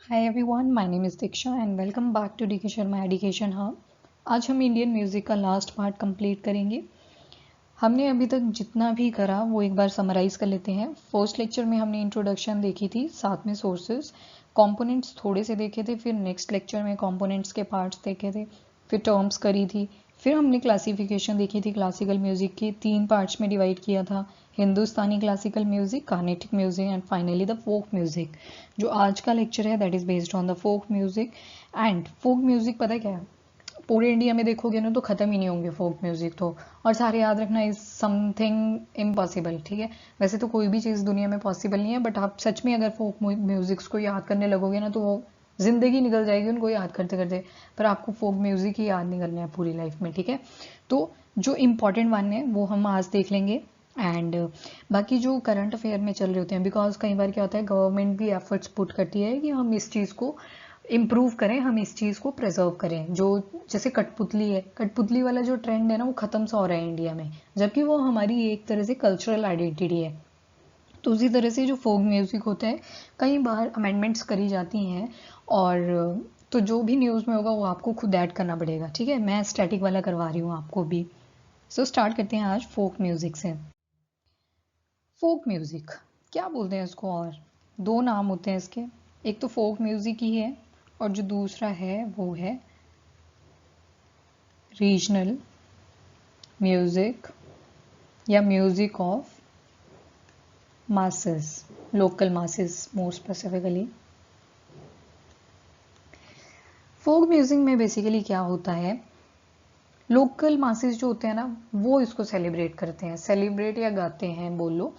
Hi everyone, my name is Diksha and welcome back to DK Sharma Education Hub. आज हम Indian music का last part complete करेंगे। हमने अभी तक जितना भी करा वो एक बार समराइज़ कर लेते हैं। फर्स्ट लेक्चर में हमने इंट्रोडक्शन देखी थी, साथ में सोर्सेज, कंपोनेंट्स थोड़े से देखे थे, फिर नेक्स्ट लेक्चर में कंपोनेंट्स के पार्ट्स देखे थे, फिर टर्म्स करी थी, फिर हमने क्लासिफिकेशन देखी थी क्लासिकल म्यूज़िक की, 3 पार्ट्स में डिवाइड किया था, Hindustani classical music, Carnatic music and finally the folk music. जो आज का लेक्चर है that is based on the folk music. And folk music पता है क्या है, पूरे इंडिया में देखोगे ना तो ख़त्म ही नहीं होंगे फोक म्यूज़िक तो, और सारे याद रखना इज समथिंग इम्पॉसिबल। ठीक है, वैसे तो कोई भी चीज़ दुनिया में पॉसिबल नहीं है, बट आप सच में अगर फोक म्यूज़िक्स को याद करने लगोगे ना तो वो ज़िंदगी निकल जाएगी उनको याद करते करते, पर आपको फोक म्यूज़िक ही याद नहीं करना है पूरी लाइफ में। ठीक है, तो जो इम्पॉर्टेंट वन है वो हम आज देख लेंगे। एंड बाकी जो करंट अफेयर में चल रहे होते हैं, बिकॉज कई बार क्या होता है गवर्नमेंट भी एफर्ट्स पुट करती है कि हम इस चीज़ को इम्प्रूव करें, हम इस चीज़ को प्रिजर्व करें। जो जैसे कठपुतली है, कठपुतली वाला जो ट्रेंड है ना वो ख़त्म सा हो रहा है इंडिया में, जबकि वो हमारी एक तरह से कल्चरल आइडेंटिटी है। तो उसी तरह से जो फोक म्यूज़िक होता है कई बार अमेंडमेंट्स करी जाती हैं, और तो जो भी न्यूज़ में होगा वो आपको खुद ऐड करना पड़ेगा। ठीक है, मैं स्टैटिक वाला करवा रही हूँ आपको भी। सो स्टार्ट करते हैं आज फोक म्यूज़िक से। फोक म्यूज़िक क्या बोलते हैं इसको, और दो नाम होते हैं इसके, एक तो फोक म्यूज़िक ही है और जो दूसरा है वो है रीजनल म्यूज़िक या music of masses, local masses more specifically. Folk music में बेसिकली क्या होता है, लोकल मासेस जो होते हैं ना वो इसको सेलिब्रेट करते हैं, सेलिब्रेट या गाते हैं बोल लो।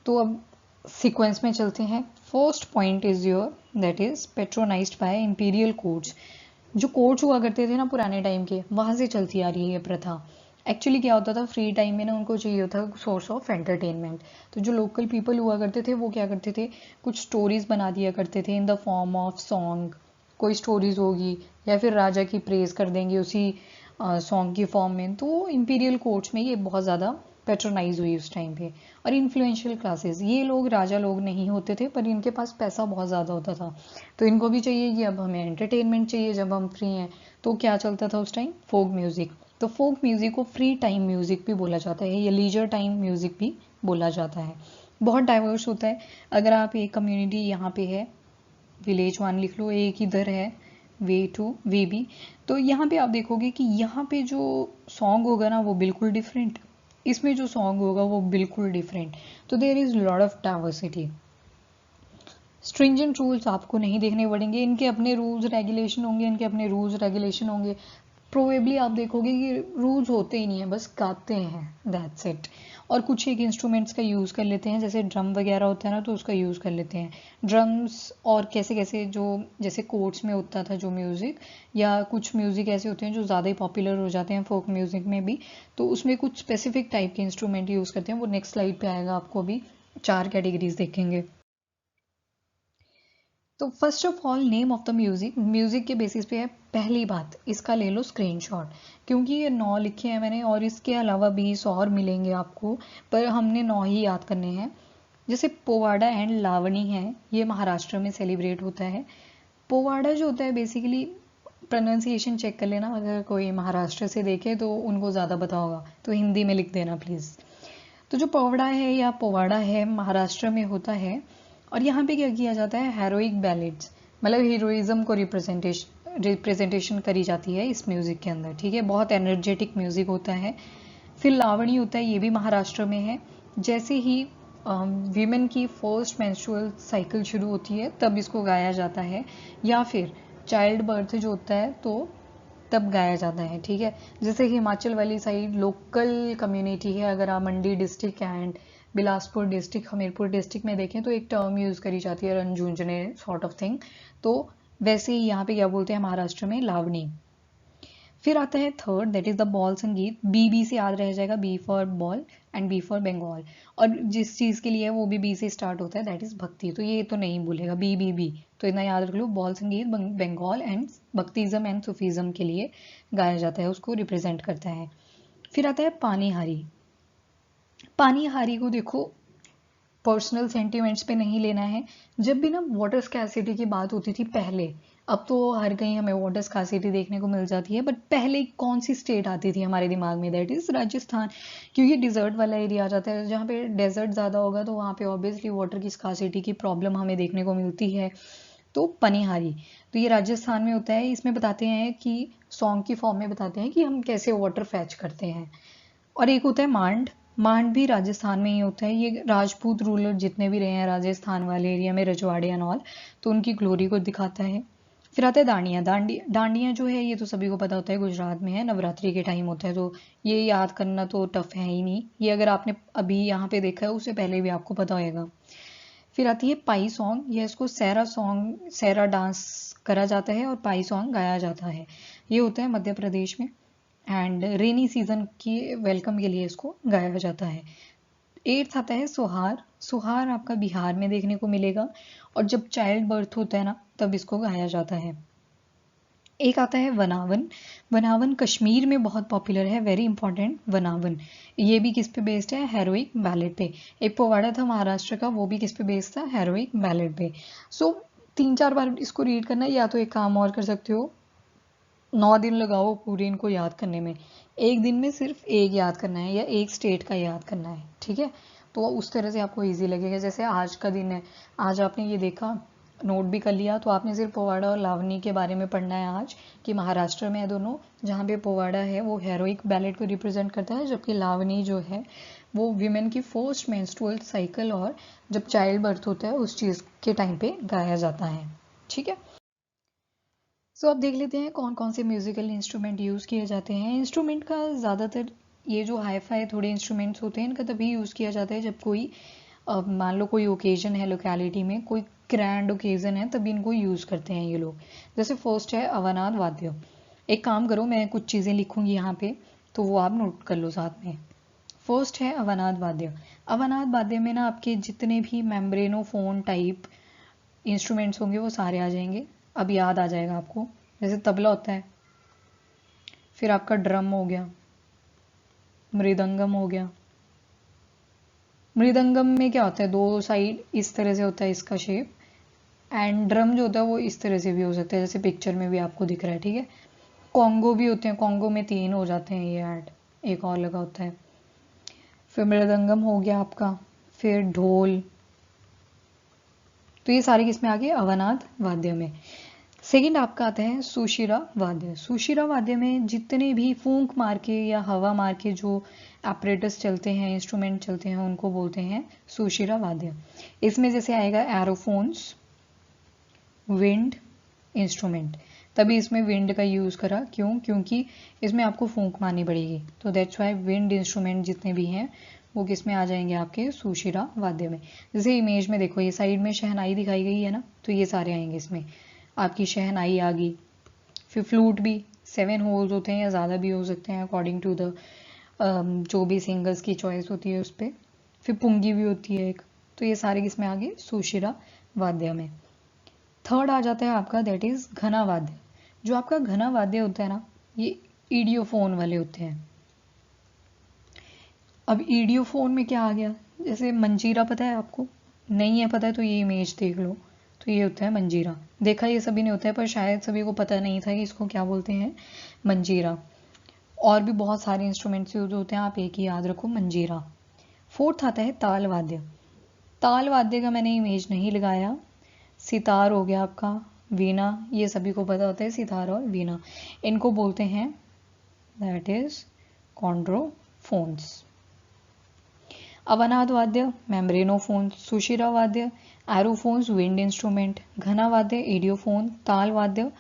तो अब सीक्वेंस में चलते हैं। First point is your that is patronized by imperial courts. जो कोर्ट्स हुआ करते थे ना पुराने टाइम के, वहां से चलती आ रही है ये प्रथा। एक्चुअली क्या होता था, फ्री टाइम में ना उनको चाहिए होता सोर्स ऑफ एंटरटेनमेंट। तो जो लोकल पीपल हुआ करते थे वो क्या करते थे, कुछ स्टोरीज बना दिया करते थे in the form of song. कोई स्टोरीज होगी या फिर राजा की प्रेज कर देंगे उसी सॉन्ग की फॉर्म में। तो इंपीरियल कोर्ट्स में ये बहुत ज़्यादा पेट्रोनाइज हुई उस टाइम पे। और इन्फ्लुएंशियल क्लासेस, ये लोग राजा लोग नहीं होते थे पर इनके पास पैसा बहुत ज़्यादा होता था, तो इनको भी चाहिए कि अब हमें एंटरटेनमेंट चाहिए जब हम फ्री हैं। तो क्या चलता था उस टाइम, फोक म्यूज़िक। तो फोक म्यूज़िक को फ्री टाइम म्यूज़िक भी बोला जाता है या लीजर टाइम म्यूज़िक भी बोला जाता है। बहुत डाइवर्स होता है। अगर आप एक कम्युनिटी यहाँ पे है, विलेज 1 लिख लो, एक इधर है वे 2 वे बी, तो यहाँ पे आप देखोगे कि यहाँ पे जो सॉन्ग होगा ना वो बिल्कुल डिफरेंट, इसमें जो सॉन्ग होगा वो बिल्कुल डिफरेंट। तो there is lot of diversity. Stringent rules आपको नहीं देखने पड़ेंगे, इनके अपने रूल्स रेगुलेशन होंगे, इनके अपने रूल्स रेगुलेशन होंगे। प्रोबेबली आप देखोगे कि रूल्स होते ही नहीं है, बस गाते हैं, दैट्स इट। और कुछ एक इंस्ट्रूमेंट्स का यूज़ कर लेते हैं, जैसे ड्रम वगैरह होता है ना तो उसका यूज़ कर लेते हैं, ड्रम्स। और कैसे कैसे जो जैसे कोर्ट्स में होता था जो म्यूज़िक, या कुछ म्यूज़िक ऐसे होते हैं जो ज़्यादा ही पॉपुलर हो जाते हैं फोक म्यूज़िक में भी, तो उसमें कुछ स्पेसिफिक टाइप के इंस्ट्रूमेंट यूज़ करते हैं। वो नेक्स्ट स्लाइड पे आएगा, आपको अभी 4 कैटेगरीज देखेंगे। तो first of all name of the music, music के बेसिस पे है। पहली बात, इसका ले लो स्क्रीनशॉट, क्योंकि ये 9 लिखे हैं मैंने और इसके अलावा 20 और मिलेंगे आपको, पर हमने 9 ही याद करने हैं। जैसे पोवाड़ा एंड लावणी है, ये महाराष्ट्र में सेलिब्रेट होता है। पोवाड़ा जो होता है बेसिकली, प्रोनाउंसिएशन चेक कर लेना, अगर कोई महाराष्ट्र से देखे तो उनको ज़्यादा पता होगा, तो हिंदी में लिख देना प्लीज़। तो जो पोवाड़ा है या पोवाड़ा है महाराष्ट्र में होता है, और यहाँ पे क्या किया जाता है, हेरोइक बैलेड्स, मतलब हीरोइज्म को रिप्रेजेंटेशन करी जाती है इस म्यूज़िक के अंदर। ठीक है, बहुत एनर्जेटिक म्यूज़िक होता है। फिर लावणी होता है, ये भी महाराष्ट्र में है। जैसे ही वीमेन की फर्स्ट मेंस्ट्रुअल साइकिल शुरू होती है तब इसको गाया जाता है, या फिर चाइल्ड बर्थ जो होता है तो तब गाया जाता है। ठीक है, जैसे हिमाचल वाली साइड लोकल कम्युनिटी है, अगर आप Mandi district and Bilaspur district, Hamirpur district में देखें तो एक टर्म यूज़ करी जाती है रंजूंजने सॉर्ट ऑफ थिंग। तो वैसे ही यहाँ पे क्या बोलते हैं महाराष्ट्र में, लावणी। फिर आता है third that is the Baul संगीत, बी से याद रह जाएगा, B for Baul and B for Bengal. और जिस चीज़ के लिए है वो भी बी से स्टार्ट होता है, दैट इज भक्ति। तो ये तो नहीं भूलेगा, बी, तो इतना याद रख लो, बॉल संगीत बंगाल एंड भक्तिज्म एंड सूफीज्म के लिए गाया जाता है, उसको रिप्रेजेंट करता है। फिर आता है पानी हारी। पानी हारी को देखो, पर्सनल सेंटिमेंट्स पे नहीं लेना है। जब भी ना वाटर स्कैरसिटी की बात होती थी पहले, अब तो हर कहीं हमें वाटर स्कैरसिटी देखने को मिल जाती है, बट पहले कौन सी स्टेट आती थी हमारे दिमाग में? दैट इज़ राजस्थान, क्योंकि डिजर्ट वाला एरिया आ जाता है। जहाँ पे डेजर्ट ज़्यादा होगा तो वहाँ पे ऑब्वियसली वाटर की स्कैरसिटी की प्रॉब्लम हमें देखने को मिलती है। तो पनिहारी, तो ये राजस्थान में होता है। इसमें बताते हैं कि सॉन्ग की फॉर्म में बताते हैं कि हम कैसे वाटर फैच करते हैं। और एक होता है मांड, मांड भी राजस्थान में ही होता है। ये राजपूत रूलर जितने भी रहे हैं राजस्थान वाले एरिया में, रजवाड़े एंड ऑल, तो उनकी ग्लोरी को दिखाता है। फिर आता है दांडिया। दांडिया जो है ये तो सभी को पता होता है, गुजरात में है, नवरात्रि के टाइम होता है, तो ये याद करना तो टफ है ही नहीं। ये अगर आपने अभी यहाँ पे देखा है उससे पहले भी आपको पता होगा। फिर आती है पाई सॉन्ग। ये इसको सैरा सॉन्ग, सैरा डांस करा जाता है और पाई सॉन्ग गाया जाता है। ये होता है मध्य प्रदेश में, एंड रेनी सीजन की वेलकम के लिए इसको गाया जाता है। 8th आता है सोहार। सोहार आपका बिहार में देखने को मिलेगा, और जब चाइल्ड बर्थ होता है ना तब इसको गाया जाता है। एक आता है वनावन। वनावन कश्मीर में बहुत पॉपुलर है, वेरी इंपॉर्टेंट वनावन। ये भी किस पे बेस्ड है? हेरोइक बैलेट पे। एक पोवाड़ा था महाराष्ट्र का, वो भी किस पे बेस्ड था? हेरोइक बैलेट पे। सो 3-4 बार इसको रीड करना, या तो एक काम और कर सकते हो, 9 दिन लगाओ पूरे इनको याद करने में, एक दिन में सिर्फ एक याद करना है या एक स्टेट का याद करना है, ठीक है? तो उस तरह से आपको इजी लगेगा। जैसे आज का दिन है, आज आपने ये देखा, नोट भी कर लिया, तो आपने सिर्फ पोवाड़ा और लावनी के बारे में पढ़ना है आज, कि महाराष्ट्र में है दोनों। जहाँ पे पोवाड़ा है वो हेरोइक बैलेट को रिप्रेजेंट करता है, जबकि लावनी जो है वो विमेन की फर्स्ट मेंस्ट्रुअल साइकिल और जब चाइल्ड बर्थ होता है उस चीज़ के टाइम पे गाया जाता है, ठीक है? सो अब देख लेते हैं कौन कौन से म्यूजिकल इंस्ट्रूमेंट यूज़ किए जाते हैं। इंस्ट्रूमेंट का ज़्यादातर ये जो हाई फाई थोड़े इंस्ट्रूमेंट्स होते हैं इनका तभी यूज़ किया जाता है जब कोई मान लो कोई ओकेजन है लोकेलिटी में, कोई ग्रैंड ओकेजन है, तभी इनको यूज़ करते हैं ये लोग। जैसे फर्स्ट है अवनाद वाद्य। एक काम करो, मैं कुछ चीज़ें लिखूंगी यहाँ पे, तो वो आप नोट कर लो साथ में। फर्स्ट है अवनाद वाद्य। अवनाद वाद्य में ना आपके जितने भी मेम्ब्रेनोफोन टाइप इंस्ट्रूमेंट्स होंगे वो सारे आ जाएंगे। अब याद आ जाएगा आपको। जैसे तबला होता है, फिर आपका ड्रम हो गया, मृदंगम हो गया। मृदंगम में क्या होता है, 2 साइड इस तरह से होता है इसका शेप, एंड ड्रम जो होता है वो इस तरह से भी हो सकता है, जैसे पिक्चर में भी आपको दिख रहा है, ठीक है? कॉन्गो भी होते हैं, कॉन्गो में 3 हो जाते हैं ये ऐड, एक और लगा होता है। फिर मृदंगम हो गया आपका, फिर ढोल। तो ये सारे किसमें आ गए? अवनाद वाद्य में। सेकंड आपका आता है सुशिरा वाद्य। सुशिरा वाद्य में जितने भी फूंक मार के या हवा मार के जो एपरेटस चलते हैं, इंस्ट्रूमेंट चलते हैं, उनको बोलते हैं सुशिरा वाद्य। इसमें जैसे आएगा एरोफोन्स, विंड इंस्ट्रूमेंट। तभी इसमें विंड का यूज़ करा, क्यों? क्योंकि इसमें आपको फूंक मारनी पड़ेगी, तो दैट्स वाई विंड इंस्ट्रूमेंट जितने भी हैं वो किस में आ जाएंगे? आपके सुशिरा वाद्य में। जैसे इमेज में देखो, ये साइड में शहनाई दिखाई गई है ना, तो ये सारे आएंगे इसमें। आपकी शहनाई आ गई। फिर फ्लूट भी 7 होल्स होते हैं या ज़्यादा भी हो सकते हैं अकॉर्डिंग टू द जो भी सिंगर्स की चॉइस होती है उस पर। फिर पुंगी भी होती है एक। तो ये सारे किसमें आ गए? सुशिरा वाद्य में। थर्ड आ जाता है आपका, दैट इज घना वाद्य। जो आपका घना वाद्य होता है ना, ये ईडियोफोन वाले होते हैं। अब ईडियोफोन में क्या आ गया? जैसे मंजीरा पता है आपको? नहीं है पता है तो ये इमेज देख लो, तो ये होता है मंजीरा। देखा ये सभी ने होता है, पर शायद सभी को पता नहीं था कि इसको क्या बोलते हैं, मंजीरा। और भी बहुत सारे इंस्ट्रूमेंट्स यूज होते हैं, आप एक ही याद रखो, मंजीरा। फोर्थ आता है ताल वाद्य। ताल वाद्य का मैंने इमेज नहीं लगाया। सितार हो गया आपका, वीणा, ये सभी को पता होता है सितार और वीणा। इनको बोलते हैं दैट इज कॉन्ड्रोफोन्स। अवनाद वाद्य मेम्ब्रेनोफोन, सुशिरा वाद्य एरोफोन्स विंड इंस्ट्रूमेंट, घना वाद्य एडियोफोन, ताल वाद्य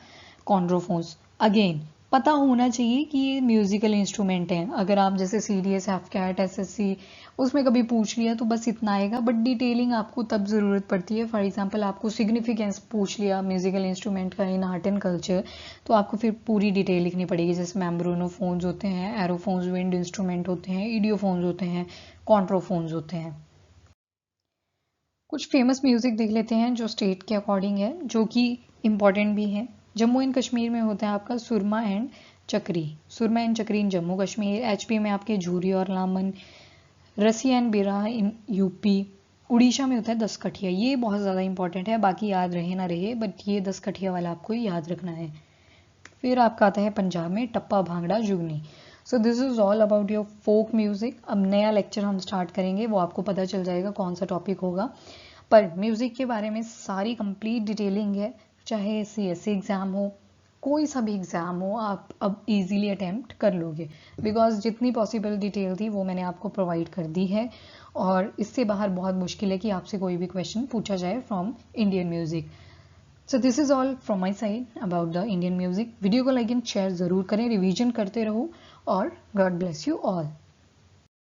कॉन्ड्रोफोन्स। अगेन पता होना चाहिए कि ये म्यूजिकल इंस्ट्रूमेंट हैं। अगर आप जैसे CDS, हैफकैट, SSC उसमें कभी पूछ लिया तो बस इतना आएगा, बट डिटेलिंग आपको तब ज़रूरत पड़ती है। फॉर एग्जांपल आपको सिग्निफिकेंस पूछ लिया म्यूजिकल इंस्ट्रूमेंट का इन आर्ट एंड कल्चर, तो आपको फिर पूरी डिटेल लिखनी पड़ेगी। जैसे मेम्ब्रेनोफोन्स होते हैं, एरोफोन्स विंड इंस्ट्रूमेंट होते हैं, ईडियोफोन्स होते हैं, कॉन्ट्रोफोन्स होते हैं। कुछ फेमस म्यूजिक देख लेते हैं जो स्टेट के अकॉर्डिंग है, जो कि इम्पॉर्टेंट भी है। जम्मू एंड कश्मीर में होता है आपका सुरमा एंड चक्री। सुरमा एंड चक्री इन जम्मू कश्मीर। HP में आपके झूरी और लामन। रसी एंड बिरा इन UP। उड़ीसा में होता है दसकठिया, ये बहुत ज़्यादा इंपॉर्टेंट है, बाकी याद रहे ना रहे, बट ये दसकठिया वाला आपको याद रखना है। फिर आपका आता है पंजाब में tappa bhangra jugni. So this is all about your folk music. अब नया लेक्चर हम स्टार्ट करेंगे, वो आपको पता चल जाएगा कौन सा टॉपिक होगा, पर म्यूज़िक के बारे में सारी कंप्लीट डिटेलिंग है, चाहे CSE एग्ज़ाम हो, कोई सा भी एग्ज़ाम हो, आप अब इजीली अटेम्प्ट कर लोगे, बिकॉज जितनी पॉसिबल डिटेल थी वो मैंने आपको प्रोवाइड कर दी है, और इससे बाहर बहुत मुश्किल है कि आपसे कोई भी क्वेश्चन पूछा जाए from Indian music. So this is all from my side about the Indian music. Video को लाइक एंड शेयर ज़रूर करें, रिवीजन करते रहो, और गॉड ब्लेस यू ऑल।